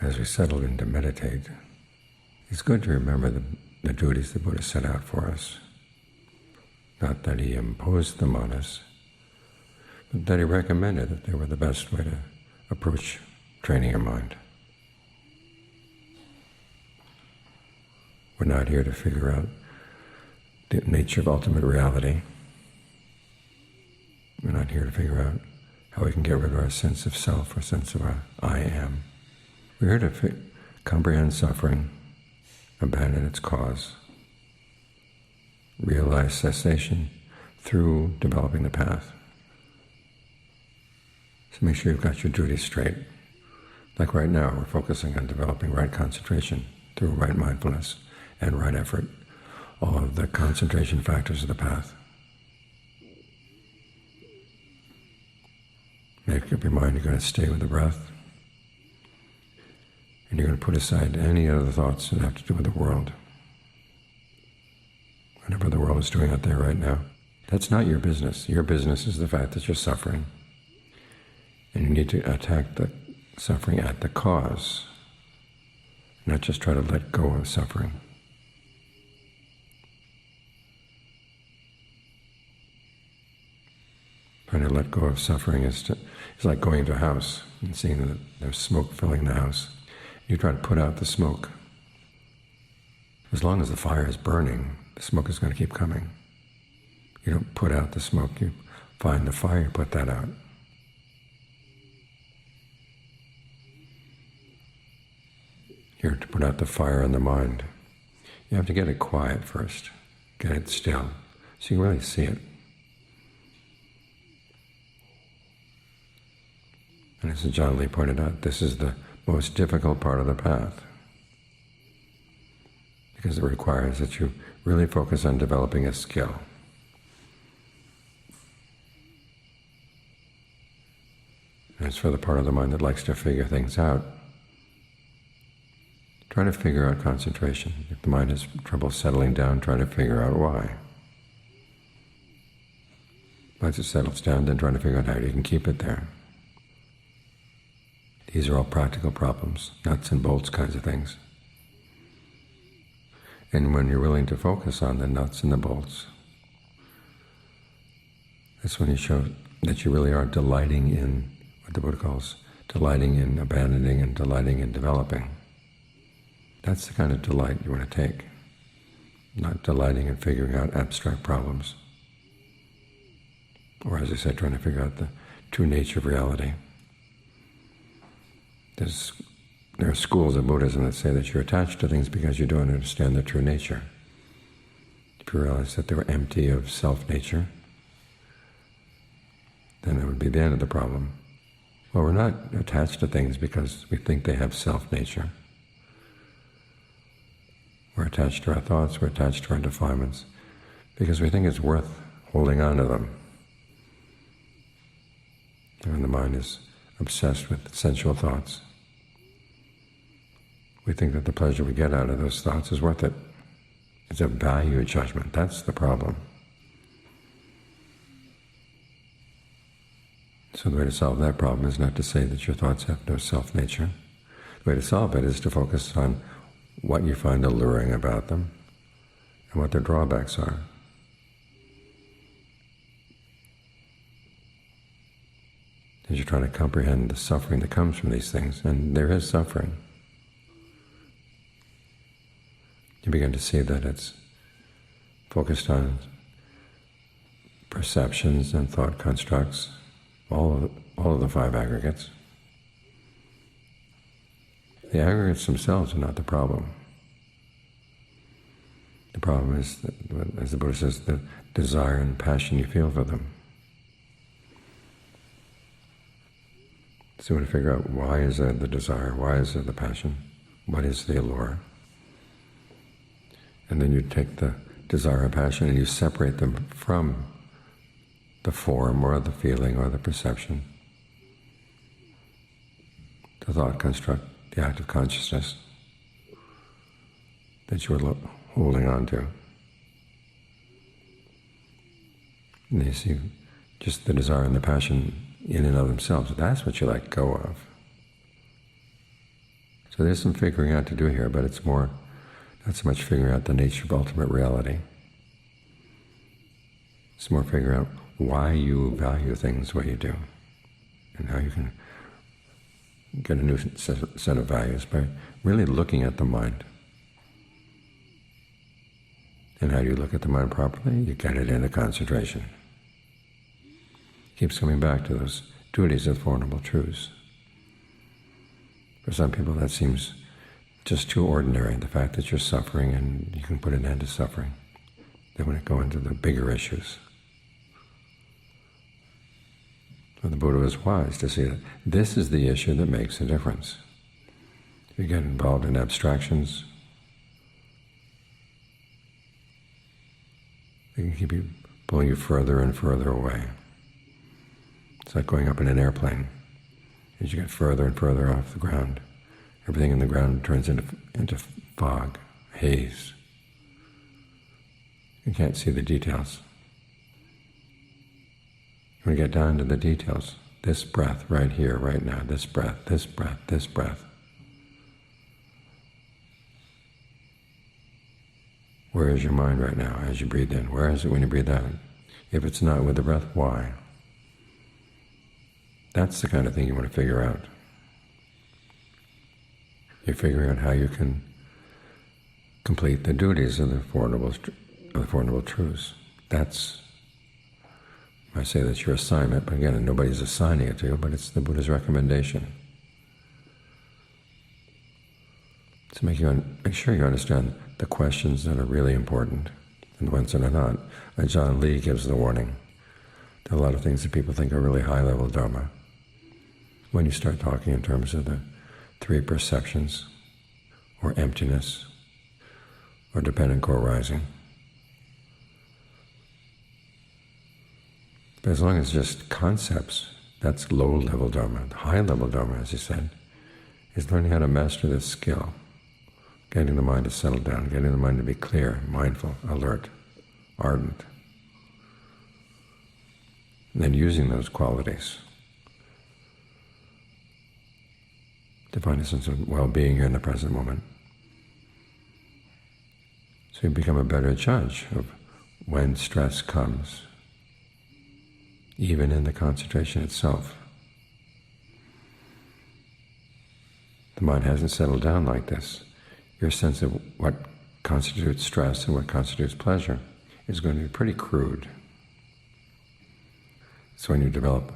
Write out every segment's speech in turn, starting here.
as we settle in to meditate, it's good to remember the duties the Buddha set out for us. Not that he imposed them on us, but that he recommended that they were the best way to approach training your mind. We're not here to figure out the nature of ultimate reality. We're not here to figure out how we can get rid of our sense of self or sense of our I am. We're here to comprehend suffering, abandon its cause, realize cessation through developing the path. So make sure you've got your duties straight. Like right now, we're focusing on developing right concentration through right mindfulness and right effort, all of the concentration factors of the path. Make up your mind you're going to stay with the breath, and you're going to put aside any other thoughts that have to do with the world. Whatever the world is doing out there right now, that's not your business. Your business is the fact that you're suffering, and you need to attack the suffering at the cause, not just try to let go of suffering. Trying to let go of suffering is like going into a house and seeing that there's smoke filling the house. You try to put out the smoke. As long as the fire is burning, the smoke is going to keep coming. You don't put out the smoke, you find the fire, you put that out. Here, to put out the fire in the mind, you have to get it quiet first, get it still, so you can really see it. And as John Lee pointed out, this is the most difficult part of the path, because it requires that you really focus on developing a skill. And it's for the part of the mind that likes to figure things out. Try to figure out concentration. If the mind has trouble settling down, try to figure out why. Once it settles down, then try to figure out how you can keep it there. These are all practical problems, nuts and bolts kinds of things. And when you're willing to focus on the nuts and the bolts, that's when you show that you really are delighting in what the Buddha calls delighting in abandoning and delighting in developing. That's the kind of delight you want to take, not delighting in figuring out abstract problems, or as I said, trying to figure out the true nature of reality. There are schools of Buddhism that say that you're attached to things because you don't understand their true nature. If you realize that they were empty of self-nature, then that would be the end of the problem. Well, we're not attached to things because we think they have self-nature. We're attached to our thoughts, we're attached to our defilements, because we think it's worth holding on to them. And when the mind is obsessed with sensual thoughts, we think that the pleasure we get out of those thoughts is worth it. It's a value judgment. That's the problem. So the way to solve that problem is not to say that your thoughts have no self-nature. The way to solve it is to focus on what you find alluring about them and what their drawbacks are. As you're trying to comprehend the suffering that comes from these things, and there is suffering, you begin to see that it's focused on perceptions and thought constructs, all of the five aggregates. The aggregates themselves are not the problem. The problem is, that, as the Buddha says, the desire and passion you feel for them. So we want to figure out, why is there the desire, why is there the passion, what is the allure? And then you take the desire and passion and you separate them from the form or the feeling or the perception, the thought construct, the act of consciousness that you're holding on to. And you see just the desire and the passion in and of themselves. That's what you let go of. So there's some figuring out to do here, but it's more, not so much figuring out the nature of ultimate reality. It's more figuring out why you value things the way you do, and how you can get a new set of values by really looking at the mind. And how do you look at the mind properly? You get it into concentration. Keeps coming back to those duties of the Four Noble Truths. For some people that seems just too ordinary, the fact that you're suffering and you can put an end to suffering. They want to go into the bigger issues. So the Buddha was wise to see that this is the issue that makes a difference. If you get involved in abstractions, they can pull you further and further away. It's like going up in an airplane. As you get further and further off the ground, everything in the ground turns into fog, haze. You can't see the details. When you get down to the details, this breath right here, right now, this breath, this breath, this breath. Where is your mind right now as you breathe in? Where is it when you breathe out? If it's not with the breath, why? That's the kind of thing you want to figure out. You're figuring out how you can complete the duties of the Four Noble Truths. That's, I say that's your assignment, but again, nobody's assigning it to you, but it's the Buddha's recommendation. To make sure you understand the questions that are really important and the ones that are not. Ajahn Lee gives the warning. There are a lot of things that people think are really high-level Dhamma. When you start talking in terms of the three perceptions, or emptiness, or dependent co-arising. But as long as it's just concepts, that's low-level Dhamma. The high-level Dhamma, as he said, is learning how to master this skill, getting the mind to settle down, getting the mind to be clear, mindful, alert, ardent, and then using those qualities to find a sense of well-being here in the present moment. So you become a better judge of when stress comes, even in the concentration itself. The mind hasn't settled down like this. Your sense of what constitutes stress and what constitutes pleasure is going to be pretty crude. So when you develop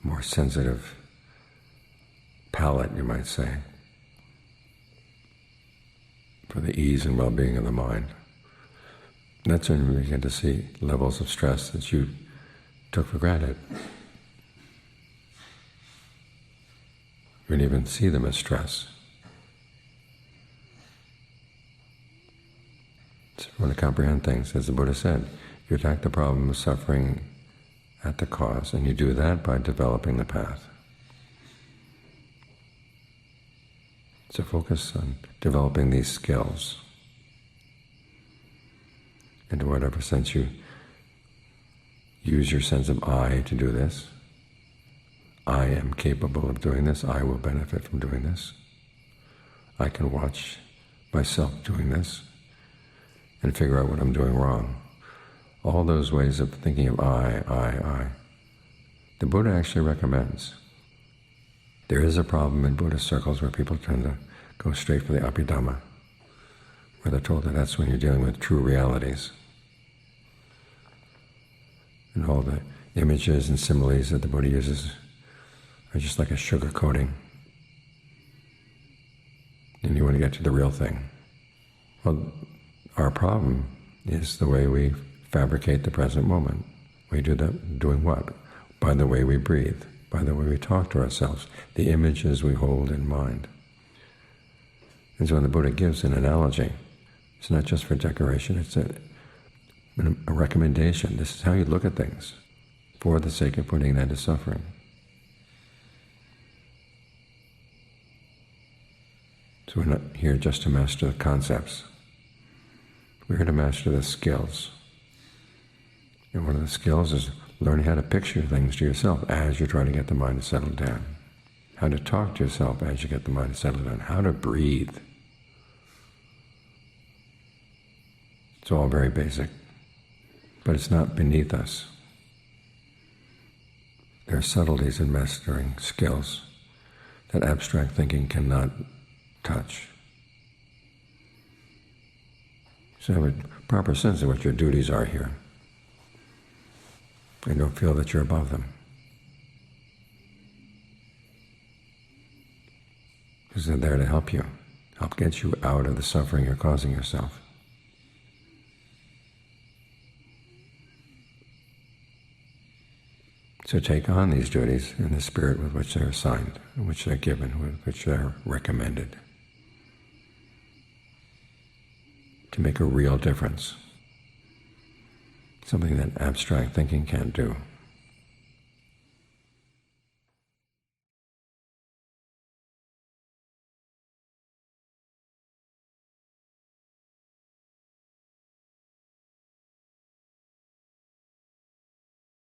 a more sensitive palate, you might say, for the ease and well-being of the mind, that's when you begin to see levels of stress that you took for granted. You wouldn't even see them as stress. So you want to comprehend things, as the Buddha said. You attack the problem of suffering at the cause, and you do that by developing the path. So focus on developing these skills. And to whatever sense you use your sense of I to do this, I am capable of doing this, I will benefit from doing this, I can watch myself doing this and figure out what I'm doing wrong. All those ways of thinking of I, the Buddha actually recommends. There is a problem in Buddhist circles where people tend to go straight for the Abhidhamma, where they're told that that's when you're dealing with true realities. And all the images and similes that the Buddha uses are just like a sugar coating. And you want to get to the real thing. Well, our problem is the way we fabricate the present moment. We do that doing what? By the way we breathe, by the way we talk to ourselves, the images we hold in mind. And so when the Buddha gives an analogy, it's not just for decoration, it's a recommendation. This is how you look at things for the sake of putting an end to suffering. So we're not here just to master the concepts. We're here to master the skills. And one of the skills is learning how to picture things to yourself as you're trying to get the mind to settle down. how to talk to yourself as you get the mind settled down, how to breathe. It's all very basic, but it's not beneath us. There are subtleties in mastering skills that abstract thinking cannot touch. So have a proper sense of what your duties are here, and don't feel that you're above them. Because they're there to help you, help get you out of the suffering you're causing yourself. So take on these duties in the spirit with which they're assigned, in which they're given, with which they're recommended, to make a real difference, something that abstract thinking can't do.